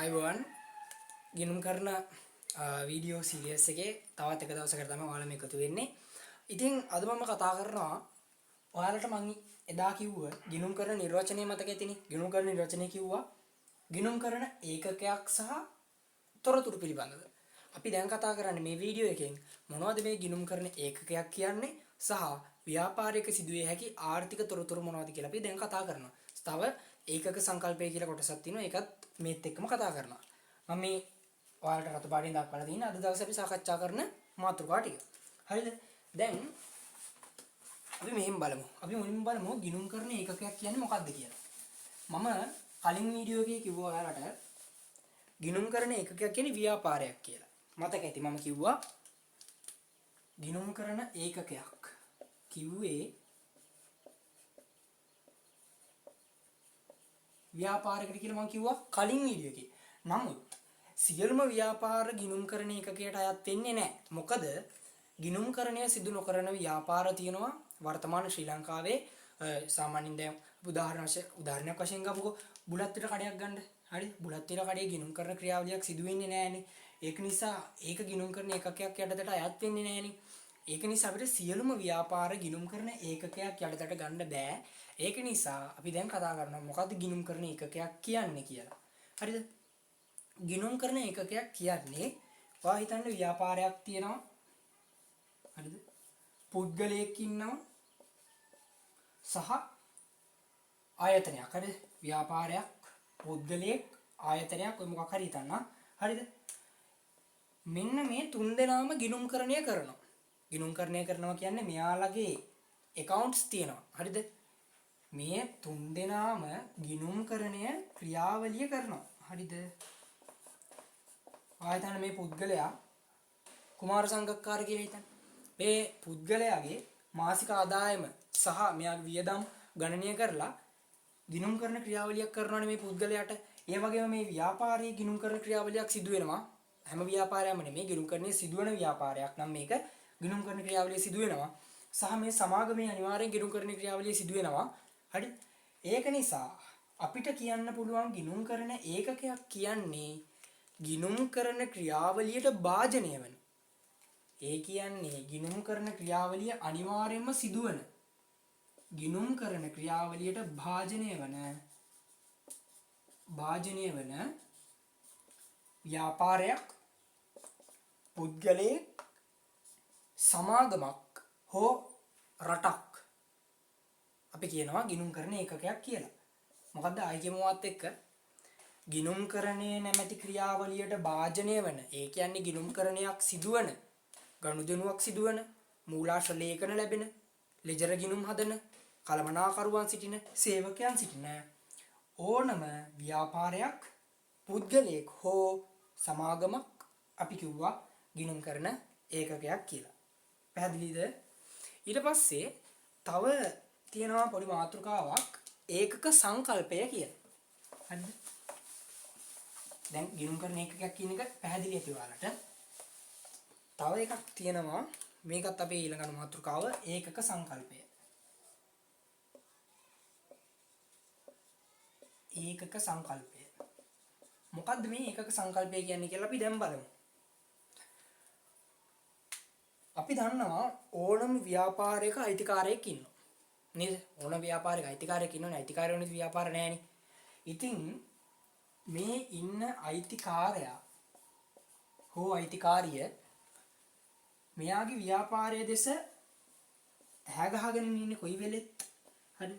අයිබෝන් ගිනුම් කරන video series එකේ තවත් එක දවසකට තමයි ඔයාලා මේ එකතු වෙන්නේ. ඉතින් අද මම කතා කරනවා ඔයාලට මම එදා කිව්ව ගිනුම් කරන නිර්වචනය මතක ඇතිනේ. ගිනුම් කරන නිර්වචනය කිව්වා ගිනුම් කරන ඒකකයක් සහ තොරතුරු පිළිබඳව. අපි දැන් කතා කරන්නේ මේ වීඩියෝ එකෙන් මොනවද මේ ගිනුම් කරන ඒකකයක් කියන්නේ සහ ව්‍යාපාරික සිදුවේ හැකි ආර්ථික තොරතුරු මොනවද කියලා අපි දැන් කතා කරනවා. තව ඒකක සංකල්පය කියලා කොටසක් තියෙනවා. ඒකත් මේත් එක්කම කතා කරනවා. මම මේ ඔයාලට රතු පාටින් දක්වලා තියෙන අද දවසේ අපි සාකච්ඡා කරන මාතෘකා ටික. හරිද? දැන් අපි මෙහෙම බලමු. අපි මුලින්ම බලමු ගිණුම් කරන ඒකකයක් කියන්නේ මොකක්ද කියලා. මම කලින් වීඩියෝ එකේ කිව්වා ඔයාලට ගිණුම් කරන ඒකකයක් කියන්නේ ව්‍යාපාරයක් කියලා. මතක ඇති මම කිව්වා ගිණුම් කරන ඒකකයක් කිව්වේ ව්‍යාපාරයකට කියලා මම කිව්වා කලින් වීඩියෝ එකේ. නමුත් සියලුම ව්‍යාපාර ගිණුම් කරන ඒකකයට අයත් වෙන්නේ නැහැ. මොකද ගිණුම්කරණය සිදු නොකරන ව්‍යාපාර තියෙනවා වර්තමාන ශ්‍රී ලංකාවේ. සාමාන්‍යයෙන් දැන් උදාහරණයක් වශයෙන් ගමුකෝ බුලත් පිට කඩයක් ගන්න. හරිද? බුලත් පිට කඩේ ගිණුම් කරන ක්‍රියාවලියක් සිදු වෙන්නේ නැහනේ. ඒක නිසා ඒක ගිණුම් කරන ඒකකයක් යටතට අයත් වෙන්නේ නැහනේ. ඒක නිසා අපිට සියලුම ව්‍යාපාර ගිණුම් කරන ඒකකයක් යටතට ගන්න බෑ. ඒක නිසා අපි දැන් කතා කරනවා මොකද්ද ගිණුම් කරන ඒකකයක් කියන්නේ කියලා. හරිද? ගිණුම් කරන ඒකකයක් කියන්නේ ඔයා හිතන්න ව්‍යාපාරයක් තියෙනවා. හරිද? පුද්ගලයෙක් ඉන්නවා සහ ආයතනයක්. හරිද? ව්‍යාපාරයක්, පුද්ගලයෙක්, ආයතනයක් ඔය මොකක් හරි හිතන්න. හරිද? මෙන්න මේ තුන් දෙනාම ගිණුම්කරණය කරනවා. ගිණුම්කරණය කරනවා කියන්නේ මෙයාලගේ accounts තියෙනවා. හරිද? මේ තුන් දෙනාම ගිණුම්කරණය ක්‍රියාවලිය කරනවා. හරිද? ආයතන මේ පුද්ගලයා කුමාර සංගක්කාර කියලා හිතන්න. මේ පුද්ගලයාගේ මාසික ආදායම සහ මෙයාගේ වියදම් ගණනය කරලා ගිණුම් කරන ක්‍රියාවලියක් කරනවානේ මේ පුද්ගලයාට. ඒ වගේම මේ ව්‍යාපාරයේ ගිණුම් කරන ක්‍රියාවලියක් සිදු වෙනවා. හැම ව්‍යාපාරයක්ම නෙමෙයි ගිණුම් කරන්නේ සිදුවන ව්‍යාපාරයක් නම් මේක ගිණුම් කරන ක්‍රියාවලිය සිදු වෙනවා. සහ මේ සමාගමේ අනිවාර්යෙන් ගිණුම් කරන ක්‍රියාවලිය සිදු වෙනවා. හරි? ඒක නිසා අපිට කියන්න පුළුවන් ගිණුම් කරන ඒකකයක් කියන්නේ ගිණුම් කරන ක්‍රියාවලියට භාජනය වෙන. ඒ කියන්නේ ගිණුම් කරන ක්‍රියාවලිය අනිවාර්යයෙන්ම සිදුවන. ගිණුම් කරන ක්‍රියාවලියට භාජනය වන ව්‍යාපාරයක්, පුද්ගලයෙක්, සමාගමක් හෝ රටක් අපි කියනවා ගිණුම් කරන ඒකකයක් කියලා. මොකද්ද ආයිකමවත් එක්ක ගිණුම්කරණයේ නැමැති ක්‍රියාවලියට භාජනය වන. ඒ කියන්නේ ගිණුම්කරණයක් සිදුවන, ගනුදෙනුවක් සිදුවන, මූලාශ්‍ර ලේඛන ලැබෙන, ලෙජර ගිණුම් හදන, කළමනාකරුවන් සිටින, සේවකයන් සිටින ඕනම ව්‍යාපාරයක්, පුද්ගලයෙක් හෝ සමාගමක් අපි කිව්වා ගිණුම් කරන ඒකකයක් කියලා. පැහැදිලිද? ඊට පස්සේ තව තියෙනවා පොඩි මාතෘකාවක් ඒකක සංකල්පය කියලා. හරිද? දැන් ගිණුම් කරන ඒකකයක් කියන එක පැහැදිලි ඇති ඔයාලට. තව එකක් තියෙනවා මේකත් අපේ ඊළඟ මාතෘකාව ඒකක සංකල්පය. ඒකක සංකල්පය. මොකද්ද මේ ඒකක සංකල්පය කියන්නේ කියලා අපි දැන් බලමු. අපි දන්නවා ඕනම ව්‍යාපාරයක අයිතිකාරයෙක් ඉන්නවා. නේද? ඕනම ව්‍යාපාරයක අයිතිකාරයෙක් ඉන්නවනේ. අයිතිකාරයෙකුට ව්‍යාපාර නැහැනේ. ඉතින් මේ ඉන්න අයිතිකාරයා හෝ අයිතිකාරිය මෙයාගේ ව්‍යාපාරයේ දෙස හැගහගෙන ඉන්නේ කොයි වෙලෙත්. හරි?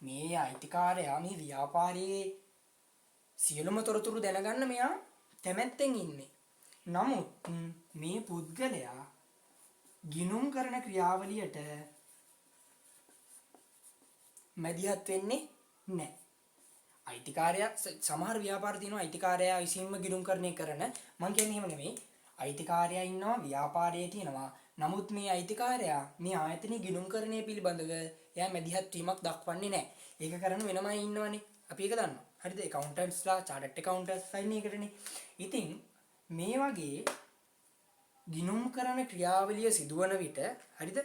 මේ අයිතිකාරයා මේ ව්‍යාපාරයේ සියලුම තොරතුරු දැනගන්න මෙයා කැමැත්තෙන් ඉන්නේ. නමුත් මේ පුද්ගලයා ගිණුම් කරන ක්‍රියාවලියට මැදිහත් වෙන්නේ නැහැ. අයිතිකාරයා සමහර ව්‍යාපාර තියෙනවා අයිතිකාරයා විසින්ම ගිණුම්කරණය කරන. මම කියන්නේ එහෙම නෙමෙයි. අයිතිකාරයා ඉන්නවා ව්‍යාපාරයේ තියෙනවා. නමුත් මේ අයිතිකාරයා මේ ආයතනයේ ගිණුම්කරණය පිළිබඳව එයා මැදිහත් වීමක් දක්වන්නේ නැහැ. ඒක කරන වෙනමයි ඉන්නවනේ. අපි ඒක දන්නවා. හරිද? accountants-ලා chartered accountants ඉන්නේ ඒකටනේ. ඉතින් මේ වගේ ගිණුම්කරන ක්‍රියාවලිය සිදුවන විට හරිද?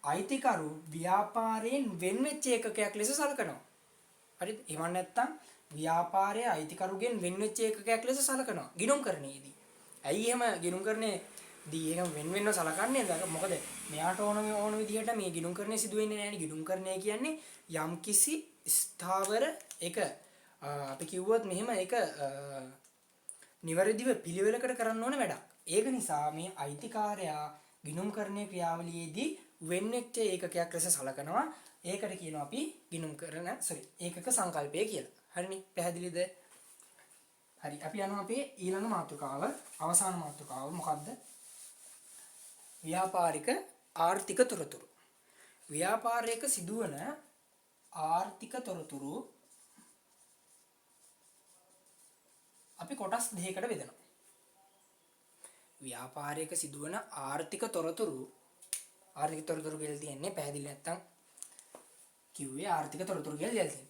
අයිතිකරු ව්‍යාපාරයෙන් වෙන් වෙච්ච ඒකකයක් ලෙස සලකනවා. හරිද? එහෙම නැත්නම් ව්‍යාපාරයේ අයිතිකරුගෙන් වෙන් වෙච්ච ඒකකයක් ලෙස සලකනවා ගිණුම්කරණයේදී. ඇයි එහෙම ගිණුම්කරණයේදී එහෙම වෙන් වෙන්ව සලකන්නේ? මොකද මෙයාට ඕන විදිහට මේ ගිණුම්කරණය සිදු වෙන්නේ නැහැ නේ. ගිණුම්කරණය කියන්නේ යම්කිසි ස්ථාවර එක අපි කිව්වොත් මෙහෙම ඒක නිවැරදිව පිළිවෙලකට කරන්න ඕන වැඩක්. ඒක නිසා මේ අයිතිකාරයා ගිණුම්කරණයේ ක්‍රියාවලියේදී වෙන් වෙච්ච ඒකකයක් ලෙස සලකනවා. ඒකට කියනවා අපි ඒකක සංකල්පය කියලා. හරිනේ? පැහැදිලිද? හරි. අපි යනවා අපේ ඊළඟ මාතෘකාව, අවසාන මාතෘකාව මොකද්ද? ව්‍යාපාරික ආර්ථික තොරතුරු. ව්‍යාපාරයක සිදුවන ආර්ථික තොරතුරු අපි කොටස් දෙකකට බෙදනවා. ව්‍යාපාරයක සිදුවන ආර්ථික තොරතුරු කියලා තියෙන්නේ පැහැදිලි නැත්තම් කිව්වේ ආර්ථික තොරතුරු කියලා තියෙන්නේ.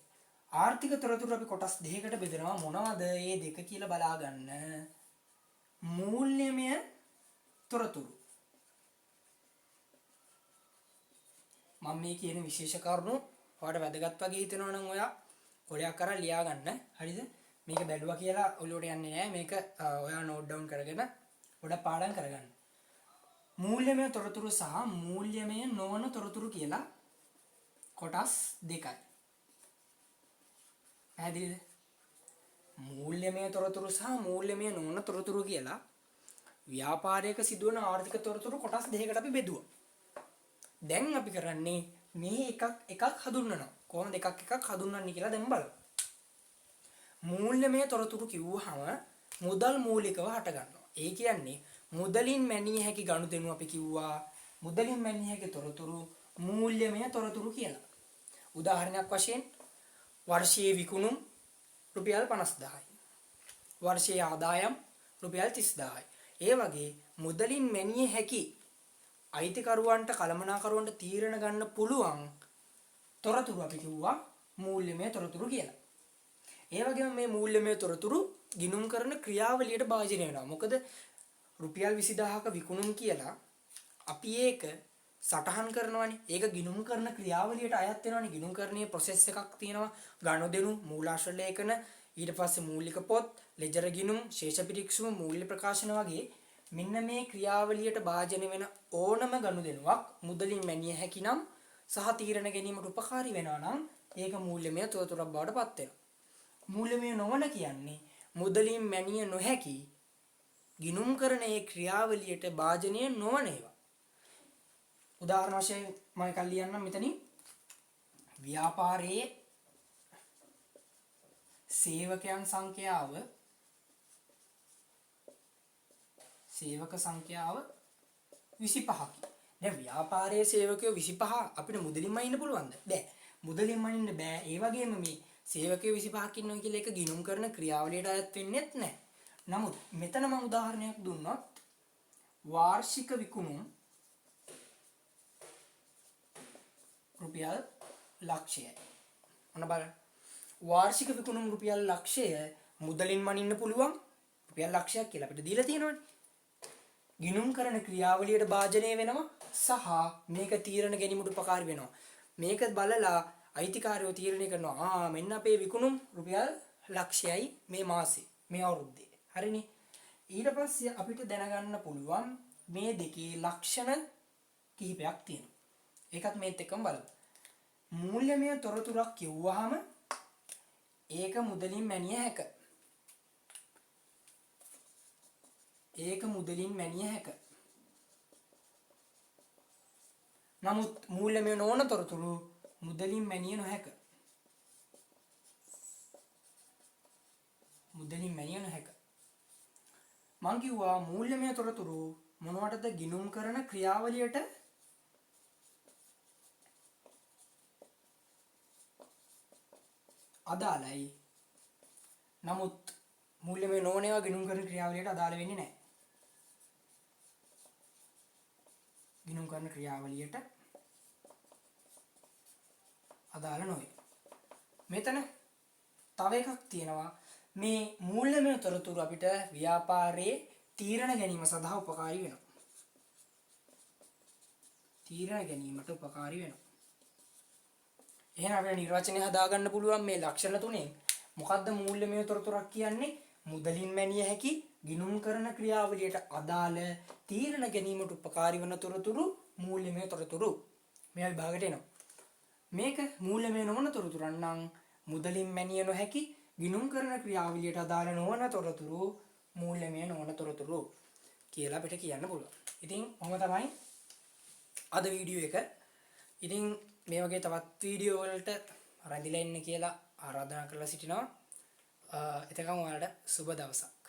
ආර්ථික තොරතුරු අපි කොටස් දෙකකට බෙදනවා. මොනවද මේ දෙක කියලා බලා ගන්න. මූල්‍යමය තොරතුරු. මම මේ කියන විශේෂ කරුණු ඔයාලට වැදගත් වගේ හිතෙනවා නම් ඔයා කොලයක් කරලා ලියා ගන්න. හරිද? මේක බැලුවා කියලා ඔළුවට යන්නේ නැහැ. මේක ඔයා නෝට් ඩවුන් කරගෙන පොඩක් පාඩම් කරගන්න. මූල්‍යමය තොරතුරු සහ මූල්‍යමය නොවන තොරතුරු කියලා කොටස් දෙකයි. පැහැදිලිද? මූල්‍යමය තොරතුරු සහ මූල්‍යමය නොවන තොරතුරු කියලා ව්‍යාපාරයක සිදුවන ආර්ථික තොරතුරු කොටස් දෙකකට අපි බෙදුවා. දැන් අපි කරන්නේ මේ එකක් හඳුන්වනවා. කොහොමද එකක් හඳුන්වන්නේ කියලා දැන් බලමු. මූල්‍යමය තොරතුරු කිව්වහම මුදල් මූලිකව හට ගන්නවා. ඒ කියන්නේ මුදලින් මැනිය හැකි ගනුදෙනු අපි කිව්වා. මුදලින් මැනිය හැකි තොරතුරු මූල්‍යමය තොරතුරු කියලා. උදාහරණයක් වශයෙන් වර්ෂයේ විකුණුම් රුපියල් 50000යි. වර්ෂයේ ආදායම් රුපියල් 30000යි. ඒ වගේ මුදලින් මැනිය හැකි අයිතිකරුවන්ට කළමනාකරුවන්ට තීරණ ගන්න පුළුවන් තොරතුරු අපි කිව්වා මූල්‍යමය තොරතුරු කියලා. ඒ වගේම මේ මූල්‍යමය තොරතුරු ගිණුම් කරන ක්‍රියාවලියට භාජනය වෙනවා. මොකද රුපියල් 20000ක විකුණුම් කියලා අපි ඒක සටහන් කරනවානේ. ඒක ගිණුම් කරන ක්‍රියාවලියට අයත් වෙනවානේ. ගිණුම්කරණයේ ප්‍රොසෙස් එකක් තියෙනවා. ගනුදෙනු, මූලාශ්‍ර ලේඛන, ඊට පස්සේ මූලික පොත්, ලෙජර් ගිණුම්, ශේෂ පිරික්සුම, මූල්‍ය ප්‍රකාශන වගේ මෙන්න මේ ක්‍රියාවලියට භාජනය වෙන ඕනම ගනුදෙනුවක් මුදලින් මැනිය හැකි නම් සහ තීරණ ගැනීමට උපකාරී වෙනවා නම් ඒක මූල්‍යමය තොරතුරක් බවට පත් වෙනවා. මූල්‍යමය නොවන කියන්නේ මුදලින් මැනිය නොහැකි ගිණුම් කරන ඒ ක්‍රියාවලියට භාජනය නොවන ඒවා. උදාහරණ වශයෙන් මම එකක් ලියන්නම් මෙතනින්. ව්‍යාපාරයේ සේවක සංඛ්‍යාව 25කි. දැන් ව්‍යාපාරයේ සේවකයෝ 25 අපිට මුදලින්ම ඉන්න පුළුවන්ද? බෑ. මුදලින්ම ඉන්න බෑ. ඒ වගේම මේ සේවකයෝ 25ක් ඉන්නවා කියලා එක ගිණුම් කරන ක්‍රියාවලියට අයත් වෙන්නේත් නැහැ. නමුත් මෙතන මම උදාහරණයක් දුන්නොත් වාර්ෂික විකුණුම් රුපියල් ලක්ෂයයි. ඔන්න බලන්න. වාර්ෂික විකුණුම් රුපියල් ලක්ෂය මුදලින් මනින්න පුළුවන් රුපියල් ලක්ෂයක් කියලා අපිට දීලා තියෙනවනේ. ගිණුම් කරන ක්‍රියාවලියට භාජනය වෙනවා සහ මේක තීරණ ගැනීමට උපකාරී වෙනවා. මේක බලලා අයිතිකාරයෝ තීරණය කරනවා මෙන්න අපේ විකුණුම් රුපියල් ලක්ෂයයි මේ මාසේ මේ අවුරුද්දේ. හරිනේ. ඊට පස්සේ අපිට දැනගන්න පුළුවන් මේ දෙකේ ලක්ෂණ කිහිපයක් තියෙනවා. ඒකත් මේත් එක්කම බලමු. මූල්‍යමය තොරතුරක් කිව්වහම ඒක මුදලින් මැනිය හැක. නමුත් මූල්‍යමය නොවන තොරතුරු මුදලින් මැනිය නොහැක. මං කිව්වා මූල්‍යමය තොරතුරු මොනවටද ගිණුම් කරන ක්‍රියාවලියට අදාළයි. නමුත් මූල්‍යමය නොවන ඒවා ගිණුම් කරන ක්‍රියාවලියට අදාළ වෙන්නේ නැහැ. ගිණුම් කරන ක්‍රියාවලියට අදාළ නොවේ. මෙතන තව එකක් තියෙනවා. මේ මූල්‍යමය තොරතුරු අපිට ව්‍යාපාරයේ තීරණ ගැනීම සඳහා උපකාරී වෙනවා. එහෙනම් අපිට නිර්වචනය හදාගන්න පුළුවන් මේ ලක්ෂණ තුනෙන් මොකද්ද මූල්‍යමය තොරතුරක් කියන්නේ? මුදලින් මැනිය හැකි ගිණුම් කරන ක්‍රියාවලියට අදාළ තීරණ ගැනීමට උපකාරී වන තොරතුරු මූල්‍යමය තොරතුරු. මේ විභාගයට එනවා. මේක මූල්‍යමය නොවන තොරතුරක් නම් මුදලින් මැනිය නොහැකි ගිණුම් කරන ක්‍රියාවලියට අදාළ නොවන තොරතුරු මූල්‍යමය නොවන තොරතුරු කියලා අපිට කියන්න පුළුවන්. ඉතින් ඔහොම තමයි අද වීඩියෝ එක. ඉතින් මේ වගේ තවත් වීඩියෝ වලට රැඳිලා ඉන්න කියලා ආරාධනා කරලා සිටිනවා. එතකම් ඔයාලට සුබ දවසක්.